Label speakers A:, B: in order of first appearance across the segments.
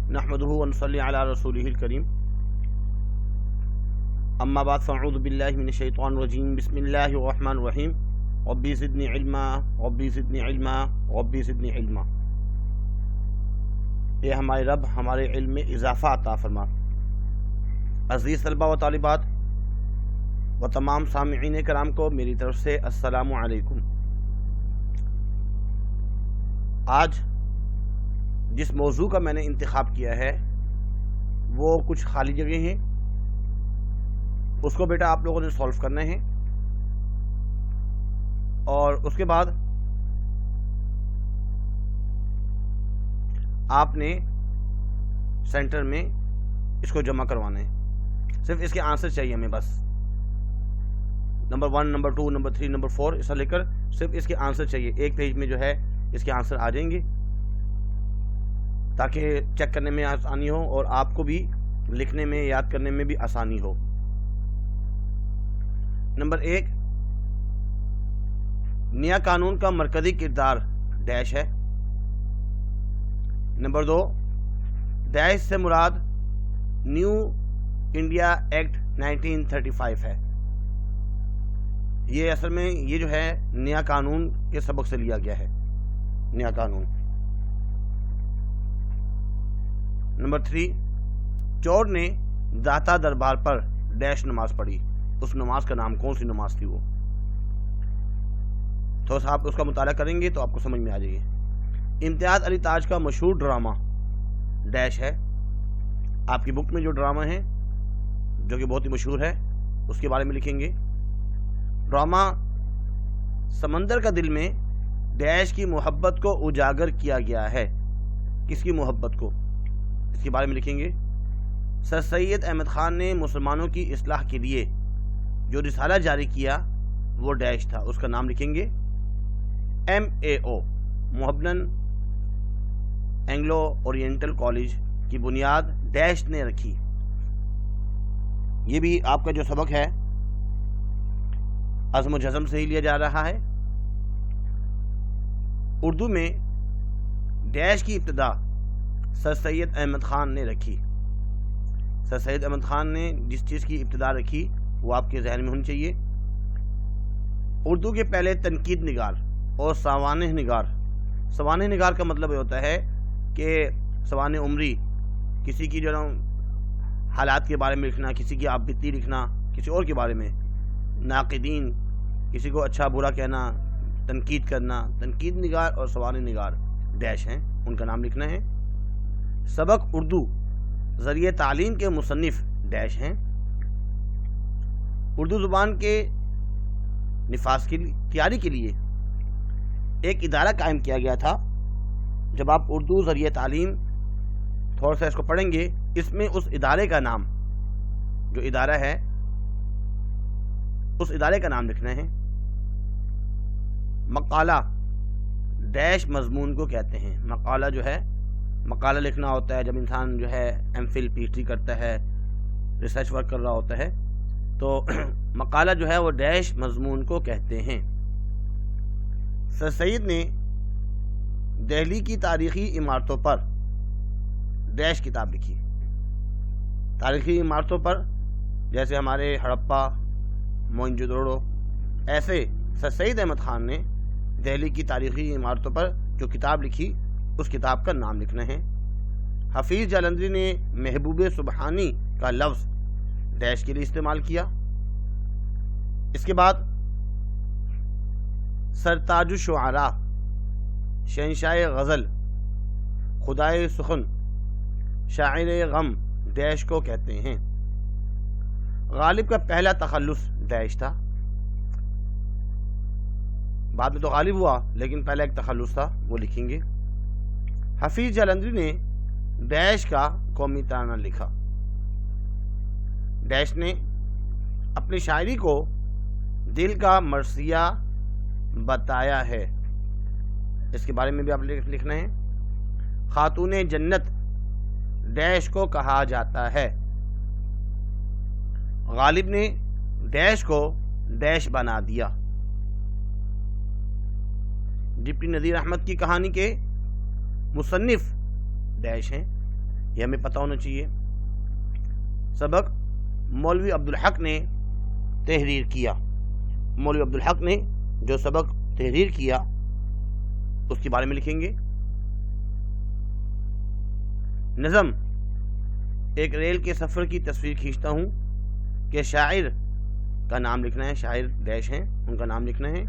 A: नहमदुहु व नसल्ली अला रसूलिहिल करीम। अम्मा बाद फ़अऊज़ु बिल्लाहि मिनश शैतानिर रजीम। बिस्मिल्लाहिर रहमानिर रहीम। रब्बी ज़िदनी इल्मा रब्बी ज़िदनी इल्मा रब्बी ज़िदनी इल्मा। ये हमारे रब हमारे इल्म में इजाफ़ा अता फरमा। अज़ीज़ तलबा व तालिबात व तमाम सामिईन कराम को मेरी तरफ से अस्सलामु अलैकुम। आज जिस मौजू का मैंने इंतखाब किया है वो कुछ खाली जगह हैं, उसको बेटा आप लोगों ने सॉल्व करना है और उसके बाद आपने सेंटर में इसको जमा करवाना है। सिर्फ इसके आंसर चाहिए हमें, बस नंबर 1, नंबर 2, नंबर 3, नंबर 4 ऐसा लेकर सिर्फ इसके आंसर चाहिए। एक पेज में जो है इसके आंसर आ जाएंगे ताकि चेक करने में आसानी हो और आपको भी लिखने में याद करने में भी आसानी हो। नंबर 1, नया कानून का मरकजी किरदार डैश है। नंबर 2, डैश से मुराद न्यू इंडिया एक्ट 1935 है। ये असल में ये जो है नया कानून के सबक से लिया गया है, नया कानून। नंबर 3, चोर ने दाता दरबार पर डैश नमाज पढ़ी। उस नमाज का नाम कौन सी नमाज थी वो? थोड़ा सा आप उसका मुताला करेंगे तो आपको समझ में आ जाएगी। इम्तियाज अली ताज का मशहूर ड्रामा डैश है। आपकी बुक में जो ड्रामा है जो कि बहुत ही मशहूर है उसके बारे में लिखेंगे। ड्रामा समंदर का दिल में डैश की मोहब्बत को उजागर किया गया है। किसकी मोहब्बत को? इसके बारे में लिखेंगे। सर सैयद अहमद खान ने मुसलमानों की इस्लाह के लिए जो रिसाला जारी किया वो डैश था, उसका नाम लिखेंगे। MAO मोहब्बन एंग्लो ओरिएंटल कॉलेज की बुनियाद डैश ने रखी। ये भी आपका जो सबक है अज़्म जज़्म से ही लिया जा रहा है। उर्दू में डैश की इब्तिदा सर सैयद अहमद खान ने रखी। सर सैयद अहमद खान ने जिस चीज़ की इब्तिदा रखी वो आपके जहन में होनी चाहिए। उर्दू के पहले तनकीद निगार और सवानह निगार। सवानह निगार का मतलब ये होता है कि सवानह उम्री, किसी की जो हालात के बारे में लिखना, किसी की आपबीती लिखना, किसी और के बारे में। नाक़िदीन, किसी को अच्छा बुरा कहना, तनकीद करना। तनकीद निगार और सवानह निगार डैश हैं, उनका नाम लिखना है। सबक उर्दू ज़रिए तालीम के मुसन्निफ डैश हैं। उर्दू ज़ुबान के निफाज की तैयारी के लिए एक इदारा कायम किया गया था। जब आप उर्दू ज़रिए तालीम थोड़ा सा इसको पढ़ेंगे, इसमें उस इदारे का नाम, जो इदारा है उस इदारे का नाम लिखना है। मकाला डैश मजमून को कहते हैं। मकाला जो है, मकाला लिखना होता है जब इंसान जो है MPhil PhD करता है, रिसर्च वर्क कर रहा होता है, तो मकाला जो है वो डैश मजमून को कहते हैं। सर सैयद ने दिल्ली की तारीखी इमारतों पर डैश किताब लिखी। तारीखी इमारतों पर जैसे हमारे हड़प्पा, मोहनजोदड़ो, ऐसे सर सैयद अहमद खान ने दिल्ली की तारीखी इमारतों पर जो किताब लिखी उस किताब का नाम लिखना है। हफीज़ जालंधरी ने महबूब सुबहानी का लफ्ज़ डैश के लिए इस्तेमाल किया। इसके बाद सरताजुश शुआरा, शहंशाह गज़ल, खुदाए सुखन, शायर गम डैश को कहते हैं। गालिब का पहला तखल्लुस डैश था। बाद में तो गालिब हुआ लेकिन पहला एक तखल्लुस था, वो लिखेंगे। हफीज़ जालंधरी ने डैश का कौमी तराना लिखा। डैश ने अपनी शायरी को दिल का मरसिया बताया है। इसके बारे में भी आप लिखना है। खातूने जन्नत डैश को कहा जाता है। गालिब ने डैश को डैश बना दिया। डिप्टी नज़ीर अहमद की कहानी के मुसन्निफ डैश हैं। یہ ہمیں پتہ ہونا چاہیے۔ سبق مولوی عبدالحق نے تحریر کیا، مولوی عبدالحق نے جو سبق تحریر کیا اس کے بارے میں لکھیں گے۔ نظم: ایک ریل کے سفر کی تصویر کھینچتا ہوں کہ شاعر کا نام لکھنا ہے، شاعر ڈیش ہیں ان کا نام لکھنا ہے،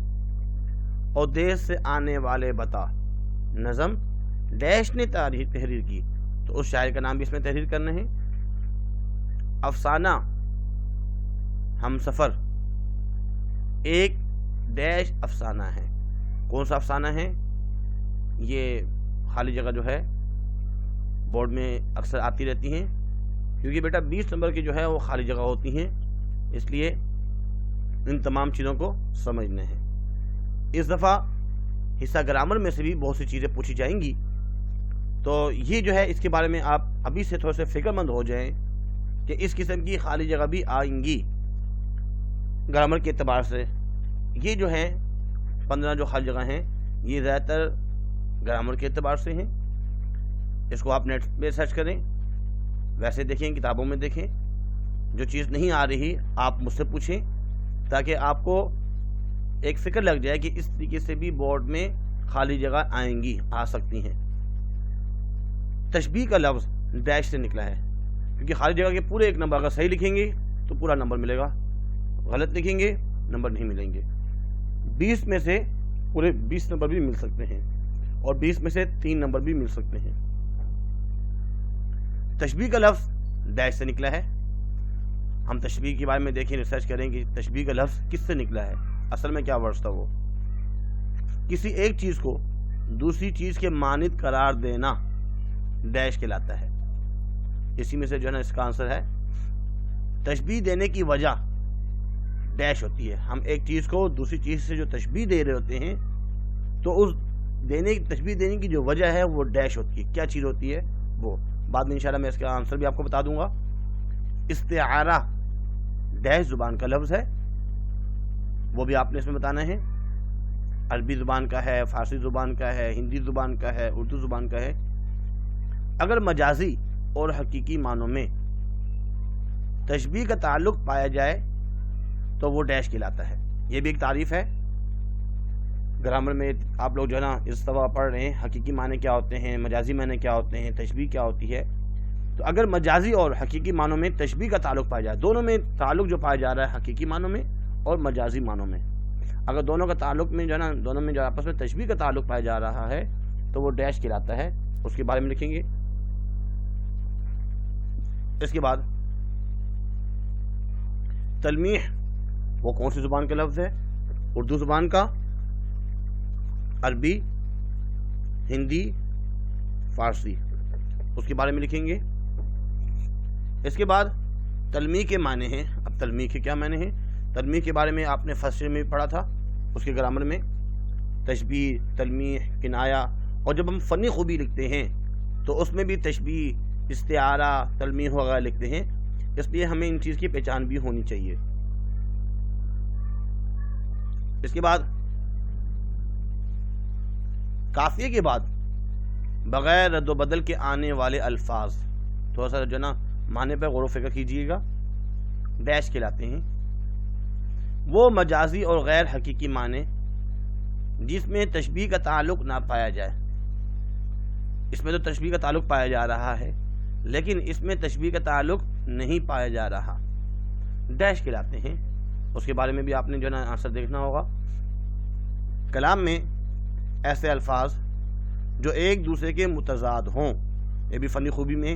A: اور دیش سے آنے والے بتا۔ نظم ڈیش نے تحریر کی تو اس شاعر کا نام بھی اس میں تحریر کرنا ہے۔ افسانہ ہم سفر، ایک ڈیش افسانہ ہے۔ کون سا افسانہ ہے؟ یہ خالی جگہ جو ہے بورڈ میں اکثر آتی رہتی ہیں، کیونکہ بیٹا 20 نمبر کی جو ہے وہ خالی جگہ ہوتی ہیں، اس لیے ان تمام چیزوں کو سمجھنے ہیں۔ اس دفعہ حصہ گرامر میں سے بھی بہت سی چیزیں پوچھی جائیں گی، تو یہ جو ہے اس کے بارے میں آپ ابھی سے تھوڑے سے فکر مند ہو جائیں کہ اس قسم کی خالی جگہ بھی آئیں گی گرامر کے اعتبار سے۔ یہ جو ہیں 15 جو خالی جگہ ہیں یہ زیادہ تر گرامر کے اعتبار سے ہیں۔ اس کو آپ نیٹ پہ سرچ کریں، ویسے دیکھیں، کتابوں میں دیکھیں، جو چیز نہیں آ رہی آپ مجھ سے پوچھیں تاکہ آپ کو ایک فکر لگ جائے کہ اس طریقے سے بھی بورڈ میں خالی جگہ آئیں گی، آ سکتی ہیں۔ تشبیہ کا لفظ ڈیش سے نکلا ہے، کیونکہ خالی جگہ کے پورے ایک نمبر اگر صحیح لکھیں گے تو پورا نمبر ملے گا، غلط لکھیں گے نمبر نہیں ملیں گے۔ 20 میں سے پورے 20 نمبر بھی مل سکتے ہیں اور 20 میں سے 3 نمبر بھی مل سکتے ہیں۔ تشبیہ کا لفظ ڈیش سے نکلا ہے۔ ہم تشبیہ کے بارے میں دیکھیں، ریسرچ کریں کہ تشبیہ کا لفظ کس سے نکلا ہے، اصل میں کیا ورڈ تھا وہ۔ کسی ایک چیز کو دوسری چیز کے مانند قرار دینا ڈیش کہلاتا ہے۔ اسی میں سے جو ہے نا اس کا آنسر ہے تشبیہ دینے کی وجہ ڈیش ہوتی ہے۔ ہم ایک چیز کو دوسری چیز سے جو تشبیہ دے رہے ہوتے ہیں تو اس تشبیہ دینے کی جو وجہ ہے وہ ڈیش ہوتی ہے۔ کیا چیز ہوتی ہے وہ بعد میں انشاءاللہ میں اس کا آنسر بھی آپ کو بتا دوں گا۔ استعارہ ڈیش زبان کا لفظ ہے، وہ بھی آپ نے اس میں بتانا ہے۔ عربی زبان کا ہے، فارسی زبان کا ہے، ہندی زبان کا ہے، اردو زبان کا ہے۔ اگر مجازی اور حقیقی معنوں میں تشبیہ کا تعلق پایا جائے تو وہ ڈیش کہلاتا ہے۔ یہ بھی ایک تعریف ہے گرامر میں، آپ لوگ جو ہے نا اس دفعہ پڑھ رہے ہیں حقیقی معنی کیا ہوتے ہیں، مجازی معنی کیا ہوتے ہیں، تشبیہ کیا ہوتی ہے۔ تو اگر مجازی اور حقیقی معنوں میں تشبیہ کا تعلق پایا جائے، دونوں میں تعلق جو پایا جا رہا ہے حقیقی معنوں میں اور مجازی معنوں میں، اگر دونوں کا تعلق میں جو ہے نا دونوں میں جو آپس میں تشبیہ کا تعلق پایا جا رہا ہے تو وہ ڈیش کہلاتا ہے۔ اس کے بارے میں لکھیں گے۔ اس کے بعد تلمیح، وہ کون سی زبان کا لفظ ہے؟ اردو زبان کا، عربی، ہندی، فارسی، اس کے بارے میں لکھیں گے۔ اس کے بعد تلمیح کے معنی ہیں۔ اب تلمیح کے کیا معنی ہیں؟ تلمیح کے بارے میں آپ نے فرسٹ ایئر میں بھی پڑھا تھا، اس کے گرامر میں تشبیہ، تلمیح، کنایہ، اور جب ہم فنی خوبی لکھتے ہیں تو اس میں بھی تشبیہ، استعارہ، تلمیح وغیرہ لکھتے ہیں، اس لیے ہمیں ان چیز کی پہچان بھی ہونی چاہیے۔ اس کے بعد قافیے کے بعد بغیر رد و بدل کے آنے والے الفاظ، تھوڑا سا جو نا معنی پہ غور و فکر کیجیے گا، ڈیش کہلاتے ہیں۔ وہ مجازی اور غیر حقیقی معنی جس میں تشبیہ کا تعلق نہ پایا جائے، اس میں تو تشبیہ کا تعلق پایا جا رہا ہے لیکن اس میں تشبیہ کا تعلق نہیں پایا جا رہا، ڈیش کہلاتے ہیں۔ اس کے بارے میں بھی آپ نے جو ہے نا آنسر دیکھنا ہوگا۔ کلام میں ایسے الفاظ جو ایک دوسرے کے متضاد ہوں، یہ بھی فنی خوبی میں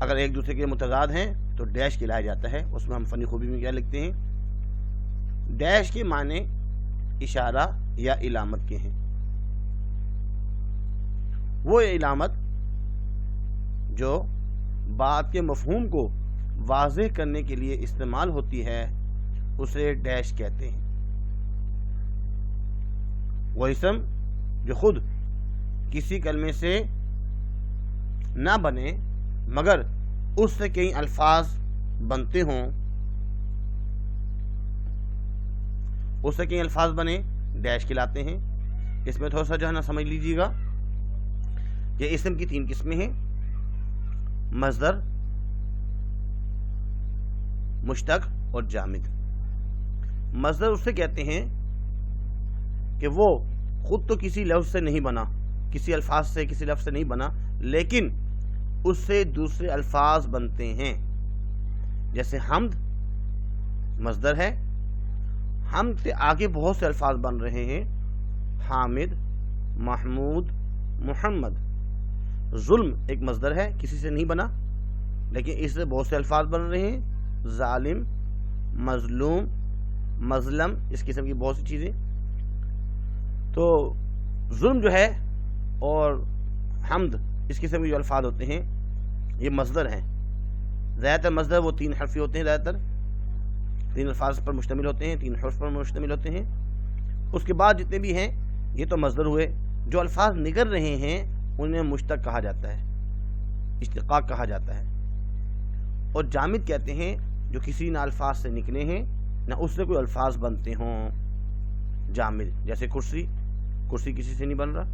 A: اگر ایک دوسرے کے متضاد ہیں تو ڈیش کہلایا جاتا ہے۔ اس میں ہم فنی خوبی میں کیا لکھتے ہیں؟ ڈیش کے معنی اشارہ یا علامت کے ہیں۔ وہ علامت جو بات کے مفہوم کو واضح کرنے کے لیے استعمال ہوتی ہے اسے ڈیش کہتے ہیں۔ وہ اسم جو خود کسی کلمے سے نہ بنے مگر اس سے کئی الفاظ بنتے ہوں، اس سے کئی الفاظ بنے، ڈیش کہلاتے ہیں۔ اس میں تھوڑا سا جو ہے نا سمجھ لیجیے گا کہ اسم کی 3 قسمیں ہیں۔ मज़दर, मुश्तक और जामिद। मज़दर उससे कहते हैं कि वो खुद तो किसी लफ्ज़ से नहीं बना, किसी अल्फाज से, किसी लफ्ज़ से नहीं बना, लेकिन उससे दूसरे अल्फाज बनते हैं। जैसे हम्द मज़दर है, हम्द से आगे बहुत से अल्फाज बन रहे हैं, हामिद, महमूद, मुहम्मद। जुल्म एक मज़दर है, किसी से नहीं बना, लेकिन इससे बहुत से अल्फाज बन रहे हैं, जालिम, मजलूम, मजलम, इस किस्म की बहुत सी चीज़ें। तो जुल्म जो है और हम्द, इस किस्म के जो अल्फाज होते हैं ये मज़दर हैं। ज़्यादातर मज़दर वो 3 हरफ़ी होते हैं, ज़्यादातर 3 अल्फाज पर मुश्तमिल होते हैं, 3 हर्फ पर मुश्तमिल होते हैं। उसके बाद जितने भी हैं ये तो मज़दर हुए। जो अल्फाज निकल रहे हैं उन्हें मुश्तक कहा जाता है, इश्तिक़ाक़ कहा जाता है। और जामिद कहते हैं जो किसी ना अल्फाज से निकले हैं ना उससे कोई अल्फाज बनते हों, जामिद। जैसे कुर्सी, कुर्सी किसी से नहीं बन रहा।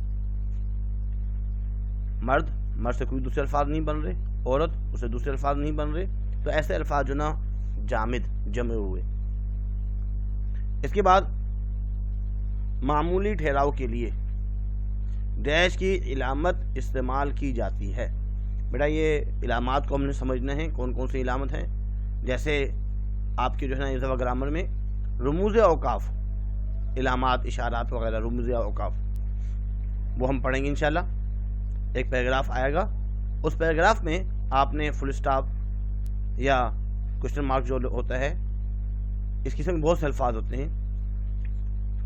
A: मर्द, मर्द से कोई दूसरे अल्फाज नहीं बन रहे। औरत, उससे दूसरे अल्फाज नहीं बन रहे। तो ऐसे अल्फाज जो ना जामिद जमे हुए। इसके बाद मामूली ठहराव के लिए डैश की इलामत इस्तेमाल की जाती है। बेटा ये इलामात को हमने समझना है, कौन कौन सी इलामत हैं। जैसे आपके जो है ना इस दफ़ा ग्रामर में रुमूज़ औकाफ, इलामात, इशारात वगैरह, रुमूज़ औकाफ, वो हम पढ़ेंगे इंशाल्लाह। एक पैराग्राफ आएगा, उस पैराग्राफ में आपने फुल स्टॉप या क्वेश्चन मार्क जो होता है, इस किस्म के बहुत से अल्फाज होते हैं।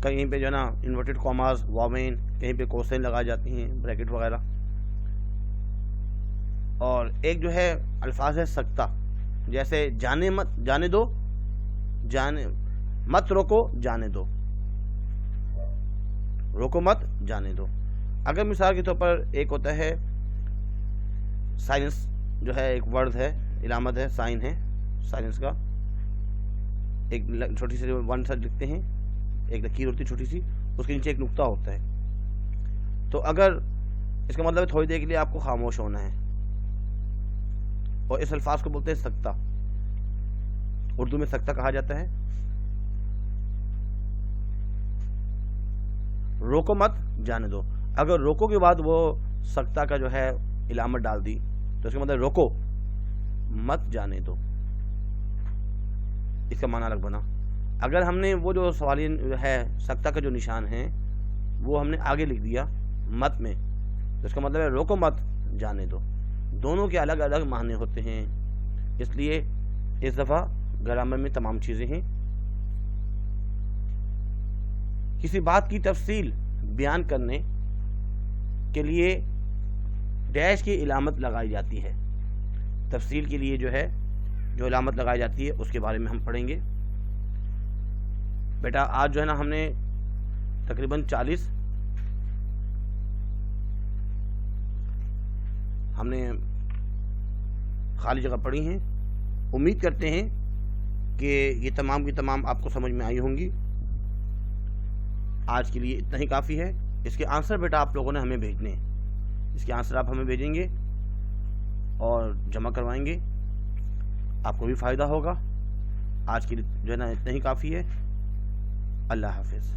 A: कहीं पे जो है ना इन्वर्टेड कॉमास, वावेन, कहीं पे कोसेन लगाई जाती हैं, ब्रैकेट वगैरह। और एक जो है अल्फाज है सख्ता, जैसे जाने मत, जाने दो, जाने मत रोको, जाने दो, रोको मत, जाने दो। अगर मिसाल के तौर पर एक होता है साइलेंस, जो है एक वर्ड है, इलामत है, साइन है साइलेंस का, एक छोटी सी वन सा लिखते हैं, एक लकीर होती है छोटी सी, उसके नीचे एक नुक्ता होता है। तो अगर इसका मतलब है थोड़ी देर के लिए आपको खामोश होना है, और इस अल्फाज को बोलते हैं सख्ता। उर्दू में सख्ता कहा जाता है। रोको मत, जाने दो। अगर रोको के बाद वो सख्ता का जो है इलामत डाल दी तो इसका मतलब रोको मत, जाने दो, इसका माना अलग बना। अगर हमने वो जो सवालियन है सख्ता का जो निशान है वो हमने आगे लिख दिया मत में, तो इसका मतलब है रोको मत, जाने दो। दोनों के अलग अलग माने होते हैं, इसलिए इस दफ़ा ग्रामर में तमाम चीज़ें हैं। किसी बात की तफसील बयान करने के लिए डैश की इलामत लगाई जाती है। तफसील के लिए जो है जो इलामत लगाई जाती है उसके बारे में हम पढ़ेंगे। बेटा आज जो है ना हमने तकरीबन 40 हमने खाली जगह पढ़ी हैं। उम्मीद करते हैं कि ये तमाम की तमाम आपको समझ में आई होंगी। आज के लिए इतना ही काफ़ी है। इसके आंसर बेटा आप लोगों ने हमें भेजने हैं, इसके आंसर आप हमें भेजेंगे और जमा करवाएंगे, आपको भी फ़ायदा होगा। आज के लिए जो है ना इतना ही काफ़ी है। अल्लाह हाफिज़।